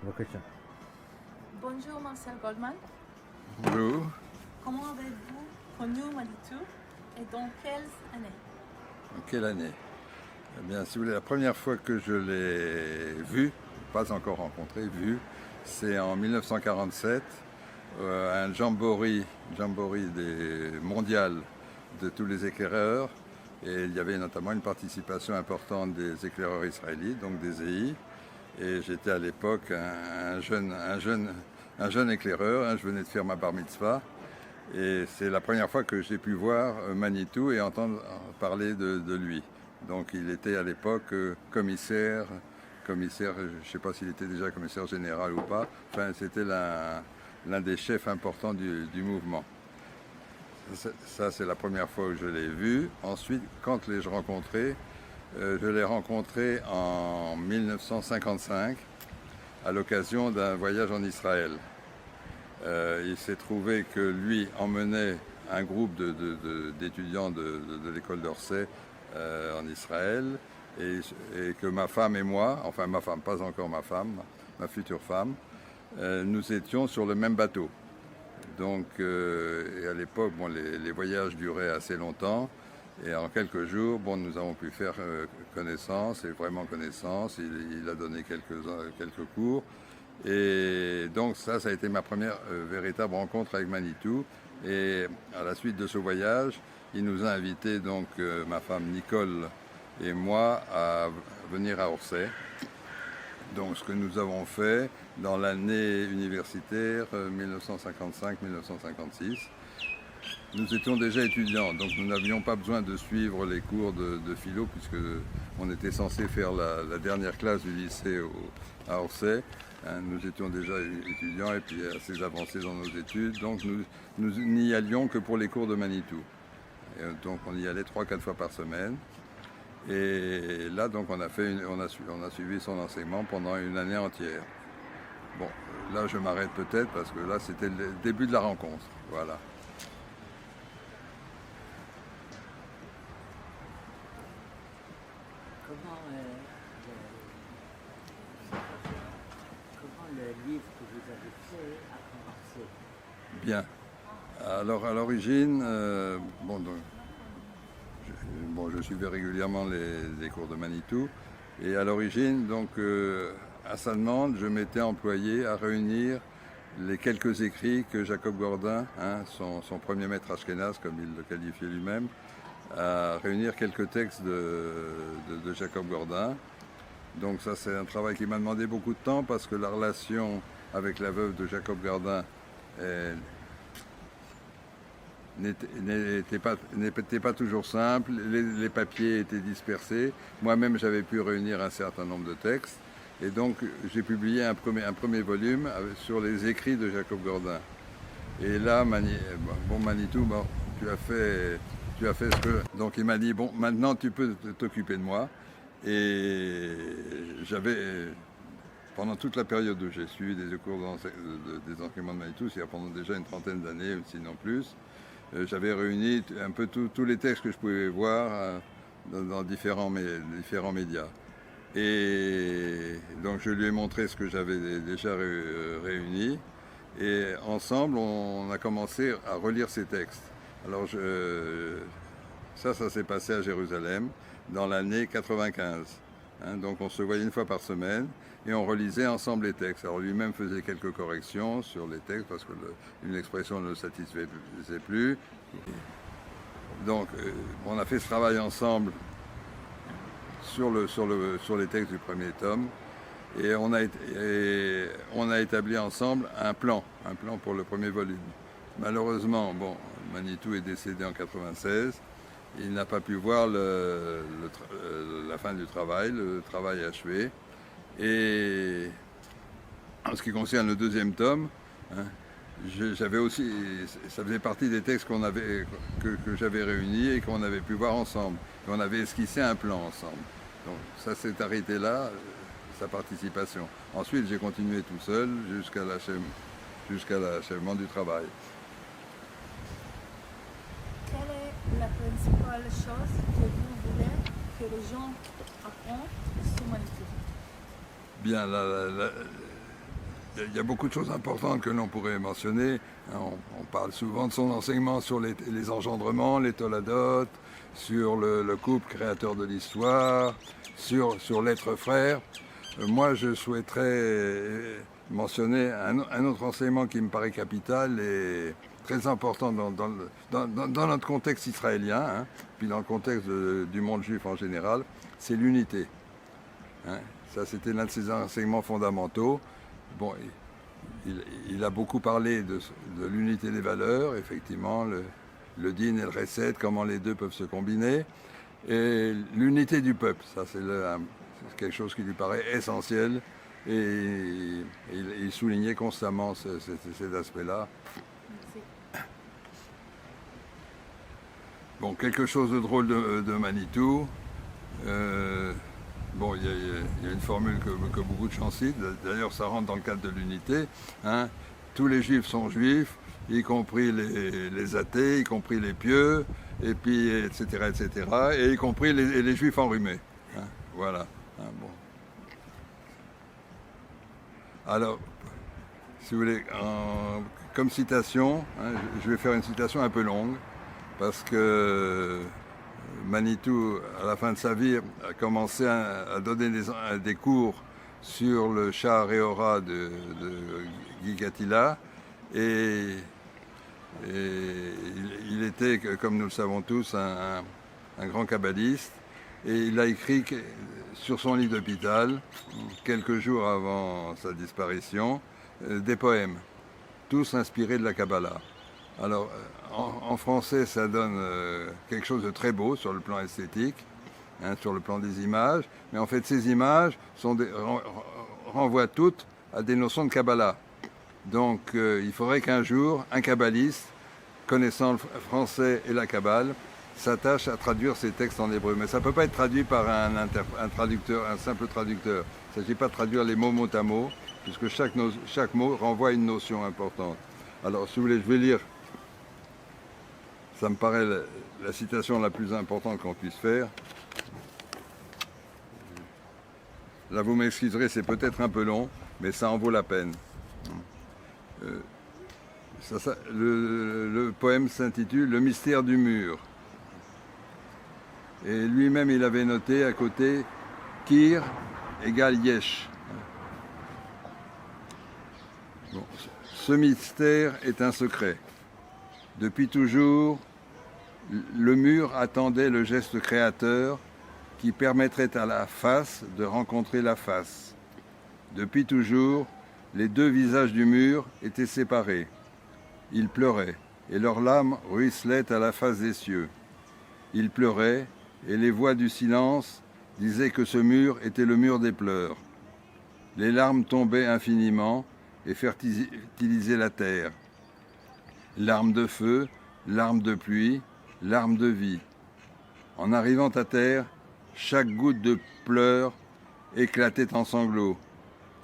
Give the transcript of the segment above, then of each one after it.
בבקשה. Bonjour Marcel Goldman. Bonjour. Comment avez-vous connu Manitou et dans quelles années? En quelle année? Eh bien, si vous voulez, la première fois que je l'ai vu, pas encore rencontré, vu, c'est en 1947, un jamboree mondial de tous les éclaireurs. Et il y avait notamment une participation importante des éclaireurs israélites, donc des EI. Et j'étais à l'époque un jeune éclaireur, je venais de faire ma bar mitzvah. Et c'est la première fois que j'ai pu voir Manitou et entendre parler de lui. Donc il était à l'époque commissaire, je ne sais pas s'il était déjà commissaire général ou pas, enfin c'était l'un des chefs importants du mouvement. Ça c'est la première fois où je l'ai vu. Ensuite, quand l'ai-je rencontré? Je l'ai rencontré en 1955 à l'occasion d'un voyage en Israël. Il s'est trouvé que lui emmenait un groupe d'étudiants de l'école d'Orsay en Israël et que ma femme et moi, enfin ma femme, pas encore ma femme, ma future femme, nous étions sur le même bateau. Donc et à l'époque, bon, les voyages duraient assez longtemps et en quelques jours, bon, nous avons pu faire connaissance et vraiment connaissance. Il a donné quelques cours. Et donc ça a été ma première véritable rencontre avec Manitou. Et à la suite de ce voyage, il nous a invités, donc ma femme Nicole et moi, à venir à Orsay. Donc ce que nous avons fait dans l'année universitaire 1955-1956. Nous étions déjà étudiants, donc nous n'avions pas besoin de suivre les cours de philo, puisque on était censé faire la dernière classe du lycée à Orsay. Nous étions déjà étudiants et puis assez avancés dans nos études, donc nous n'y allions que pour les cours de Manitou. Et donc on y allait 3-4 fois par semaine. Et là donc on a suivi son enseignement pendant une année entière. Bon, là je m'arrête peut-être parce que là c'était le début de la rencontre. Voilà. Comment le livre que vous avez fait a commencé? Bien. Alors à l'origine, je suivais régulièrement les cours de Manitou. Et à l'origine, donc à sa demande, je m'étais employé à réunir les quelques écrits que Jacob Gordin, son premier maître ashkénaze, comme il le qualifiait lui-même, à réunir quelques textes de Jacob Gordin. Donc ça c'est un travail qui m'a demandé beaucoup de temps parce que la relation avec la veuve de Jacob Gordin n'était pas toujours simple, les papiers étaient dispersés. Moi-même j'avais pu réunir un certain nombre de textes et donc j'ai publié un premier volume sur les écrits de Jacob Gordin. Et là, Manitou, tu as fait ce que... Donc il m'a dit, bon, maintenant tu peux t'occuper de moi. Et pendant toute la période où j'ai suivi des cours des enseignements de Manitou, c'est pendant déjà une trentaine d'années, sinon plus, j'avais réuni un peu tous les textes que je pouvais voir dans différents médias. Et donc je lui ai montré ce que j'avais déjà réuni. Et ensemble, on a commencé à relire ces textes. Alors ça s'est passé à Jérusalem dans l'année 95. Donc on se voyait une fois par semaine et on relisait ensemble les textes. Alors lui-même faisait quelques corrections sur les textes parce qu'une expression ne le satisfaisait plus. Donc on a fait ce travail ensemble sur les textes du premier tome et on a établi ensemble un plan pour le premier volume. Malheureusement, Manitou est décédé en 96. Il n'a pas pu voir la fin du travail, le travail achevé. Et en ce qui concerne le deuxième tome, j'avais aussi, ça faisait partie des textes que j'avais réunis et qu'on avait pu voir ensemble. Et on avait esquissé un plan ensemble. Donc ça s'est arrêté là, sa participation. Ensuite, j'ai continué tout seul jusqu'à l'achèvement du travail. Quelle est la principale chose que vous voulez que les gens apprennent sur Manitou? Bien, il y a beaucoup de choses importantes que l'on pourrait mentionner. On parle souvent de son enseignement sur les engendrements, les toladot, sur le couple créateur de l'histoire, sur l'être frère. Moi, je souhaiterais mentionner un autre enseignement qui me paraît capital et très important dans notre contexte israélien, hein, puis dans le contexte du monde juif en général, c'est l'unité. Hein. Ça, c'était l'un de ses enseignements fondamentaux. Bon, il a beaucoup parlé de l'unité des valeurs, effectivement, le din et le recet, comment les deux peuvent se combiner, et l'unité du peuple, ça c'est quelque chose qui lui paraît essentiel, et il soulignait constamment cet aspect-là. Bon, quelque chose de drôle de Manitou. Bon, il y a une formule que beaucoup de gens citent, d'ailleurs ça rentre dans le cadre de l'unité. Hein. Tous les juifs sont juifs, y compris les athées, y compris les pieux, et puis etc. Et y compris les juifs enrhumés. Hein. Voilà. Hein, bon. Alors, si vous voulez, comme citation, hein, je vais faire une citation un peu longue, parce que Manitou, à la fin de sa vie, a commencé à donner des cours sur le Sha'ar Ha'orah de Guy Catilla, et il était, comme nous le savons tous, un grand kabbaliste, et il a écrit sur son lit d'hôpital, quelques jours avant sa disparition, des poèmes, tous inspirés de la Kabbalah. Alors, en français, ça donne quelque chose de très beau sur le plan esthétique, hein, sur le plan des images, mais en fait, ces images renvoient toutes à des notions de Kabbalah. Donc, il faudrait qu'un jour, un kabbaliste, connaissant le français et la Kabbale, s'attache à traduire ces textes en hébreu. Mais ça ne peut pas être traduit par un traducteur, un simple traducteur. Il ne s'agit pas de traduire les mots mot à mot, puisque chaque mot renvoie à une notion importante. Alors, si vous voulez, je vais lire. Ça me paraît la citation la plus importante qu'on puisse faire. Là, vous m'excuserez, c'est peut-être un peu long, mais ça en vaut la peine. Le poème s'intitule « Le mystère du mur ». Et lui-même, il avait noté à côté « Kir égale Yesh ». Bon, ce mystère est un secret. Depuis toujours, le mur attendait le geste créateur qui permettrait à la face de rencontrer la face. Depuis toujours, les deux visages du mur étaient séparés. Ils pleuraient, et leurs larmes ruisselaient à la face des cieux. Ils pleuraient, et les voix du silence disaient que ce mur était le mur des pleurs. Les larmes tombaient infiniment et fertilisaient la terre. Larmes de feu, larmes de pluie, larmes de vie. En arrivant à terre, chaque goutte de pleurs éclatait en sanglots,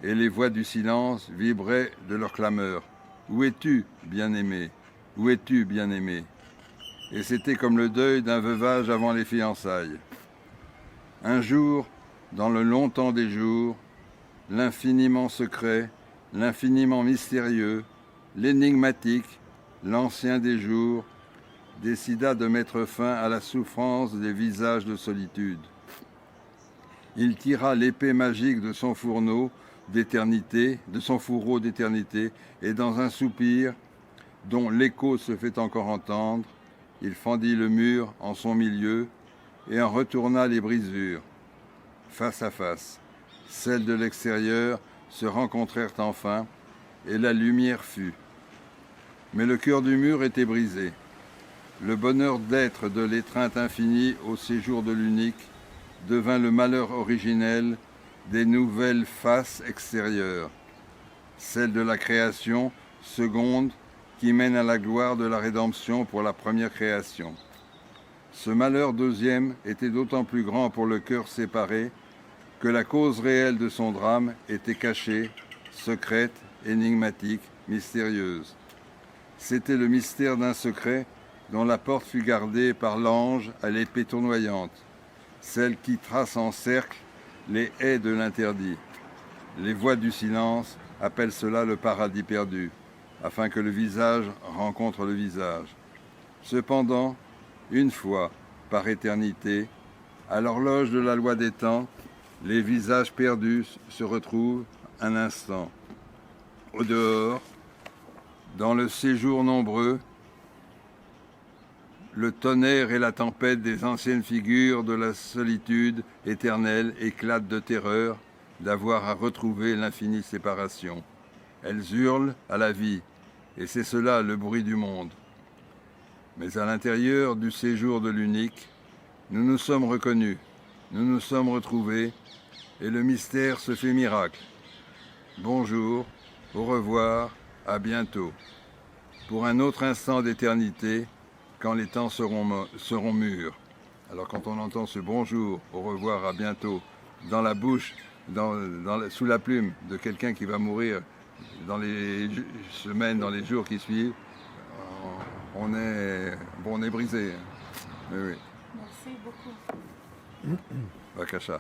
et les voix du silence vibraient de leur clameur. « Où es-tu, bien-aimé? Où es-tu, bien-aimé » Et c'était comme le deuil d'un veuvage avant les fiançailles. Un jour, dans le long temps des jours, l'infiniment secret, l'infiniment mystérieux, l'énigmatique, l'ancien des jours, décida de mettre fin à la souffrance des visages de solitude. Il tira l'épée magique de son fourneau d'éternité, de son fourreau d'éternité, et dans un soupir dont l'écho se fait encore entendre, il fendit le mur en son milieu et en retourna les brisures. Face à face, celles de l'extérieur se rencontrèrent enfin, et la lumière fut. Mais le cœur du mur était brisé. Le bonheur d'être de l'étreinte infinie au séjour de l'unique devint le malheur originel des nouvelles faces extérieures, celle de la création seconde qui mène à la gloire de la rédemption pour la première création. Ce malheur deuxième était d'autant plus grand pour le cœur séparé que la cause réelle de son drame était cachée, secrète, énigmatique, mystérieuse. C'était le mystère d'un secret dont la porte fut gardée par l'ange à l'épée tournoyante, celle qui trace en cercle les haies de l'interdit. Les voix du silence appellent cela le paradis perdu, afin que le visage rencontre le visage. Cependant, une fois, par éternité, à l'horloge de la loi des temps, les visages perdus se retrouvent un instant. Au dehors, dans le séjour nombreux, le tonnerre et la tempête des anciennes figures de la solitude éternelle éclatent de terreur d'avoir à retrouver l'infinie séparation. Elles hurlent à la vie, et c'est cela le bruit du monde. Mais à l'intérieur du séjour de l'unique, nous nous sommes reconnus, nous nous sommes retrouvés, et le mystère se fait miracle. Bonjour, au revoir, à bientôt. Pour un autre instant d'éternité, quand les temps seront mûrs. Alors quand on entend ce bonjour, au revoir, à bientôt, dans la bouche, sous la plume de quelqu'un qui va mourir dans les semaines, dans les jours qui suivent, on est brisé. Oui, oui. Merci beaucoup. Bakasha.